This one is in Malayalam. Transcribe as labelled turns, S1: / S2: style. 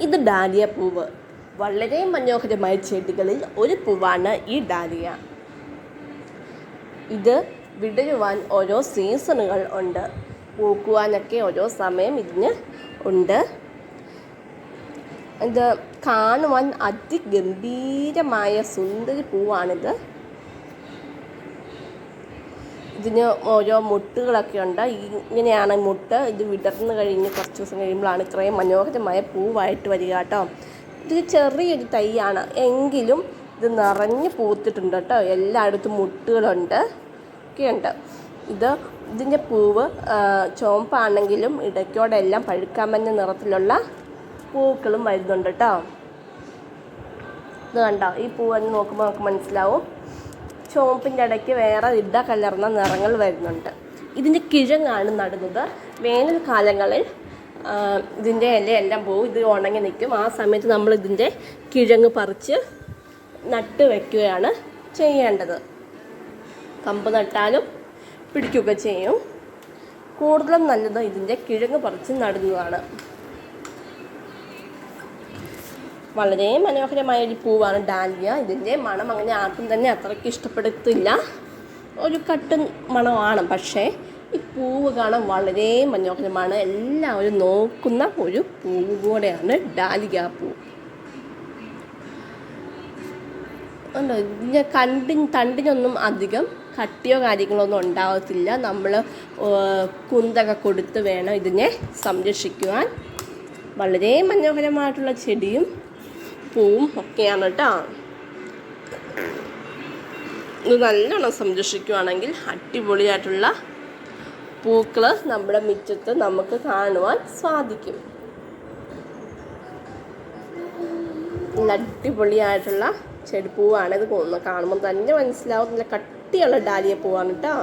S1: ഇത് ഡാലിയ പൂവ്. വളരെ മനോഹരമായ ചെടികളിൽ ഒരു പൂവാണ് ഈ ഡാലിയ. ഇത് വിടരുവാൻ ഓരോ സീസണുകൾ ഉണ്ട്. പൂക്കുവാനൊക്കെ ഓരോ സമയം ഇതിന് ഉണ്ട്. ഇത് കാണുവാൻ അതിഗംഭീരമായ സുന്ദരി പൂവാണിത്. ഇതിന് ഓരോ മുട്ടുകളൊക്കെ ഉണ്ട്. ഇങ്ങനെയാണ് മുട്ട്. ഇത് വിടർന്ന് കഴിഞ്ഞ് കുറച്ച് ദിവസം കഴിയുമ്പോഴാണ് ഇത്രയും മനോഹരമായ പൂവായിട്ട് വരിക കേട്ടോ. ഇത് ചെറിയൊരു തൈയാണ്, എങ്കിലും ഇത് നിറഞ്ഞ് പൂത്തിട്ടുണ്ട് കേട്ടോ. എല്ലായിടത്തും മുട്ടുകളുണ്ട് ഒക്കെയുണ്ട്. ഇതിൻ്റെ പൂവ് ചുവപ്പാണെങ്കിലും ഇടയ്ക്കോടെല്ലാം പഴുക്കാമഞ്ഞ നിറത്തിലുള്ള പൂക്കളും വരുന്നുണ്ട് കേട്ടോ. ഇത് കണ്ടോ, ഈ പൂവെന്ന് നോക്കുമ്പോൾ നമുക്ക് മനസ്സിലാവും. ചുവപ്പിൻ്റെ ഇടയ്ക്ക് വേറെ ഇട കലർന്ന നിറങ്ങൾ വരുന്നുണ്ട്. ഇതിൻ്റെ കിഴങ്ങാണ് നടുന്നത്. വേനൽക്കാലങ്ങളിൽ ഇതിൻ്റെ ഇലയെല്ലാം പോവും, ഇത് ഉണങ്ങി നിൽക്കും. ആ സമയത്ത് നമ്മൾ ഇതിൻ്റെ കിഴങ്ങ് പറിച്ച് നട്ട് വയ്ക്കുകയാണ് ചെയ്യേണ്ടത്. കമ്പ് നട്ടാലും പിടിക്കുകയൊക്കെ ചെയ്യും. കൂടുതലും നല്ലത് ഇതിൻ്റെ കിഴങ്ങ് പറിച്ച് നടുന്നതാണ്. വളരെ മനോഹരമായൊരു പൂവാണ് ഡാലിയ. ഇതിൻ്റെ മണം അങ്ങനെ ആർക്കും തന്നെ അത്രയ്ക്ക് ഇഷ്ടപ്പെടത്തില്ല, ഒരു കട്ടൻ മണമാണ്. പക്ഷേ ഈ പൂവ് കാണാൻ വളരെ മനോഹരമാണ്. എല്ലാവരും നോക്കുന്ന ഒരു പൂവ് കൂടെയാണ് ഡാലിയ പൂ. ഉണ്ടോ, ഇതിൻ്റെ തണ്ടിനൊന്നും അധികം കട്ടിയോ കാര്യങ്ങളൊന്നും ഉണ്ടാകത്തില്ല. നമ്മൾ കുന്തൊക്കെ കൊടുത്ത് വേണം ഇതിനെ സംരക്ഷിക്കുവാൻ. വളരെ മനോഹരമായിട്ടുള്ള ചെടിയും പൂവും ഒക്കെയാണ് കേട്ടോ. ഇത് നല്ലോണം സംരക്ഷിക്കുകയാണെങ്കിൽ അടിപൊളിയായിട്ടുള്ള പൂക്കൾ നമ്മുടെ മുറ്റത്ത് നമുക്ക് കാണുവാൻ സാധിക്കും. നല്ല അടിപൊളിയായിട്ടുള്ള ചെടിപ്പൂവാണ് ഇത്. കാണുമ്പോൾ തന്നെ മനസ്സിലാവും നല്ല കട്ടിയുള്ള ഡാലിയ പൂവാണ് കേട്ടോ.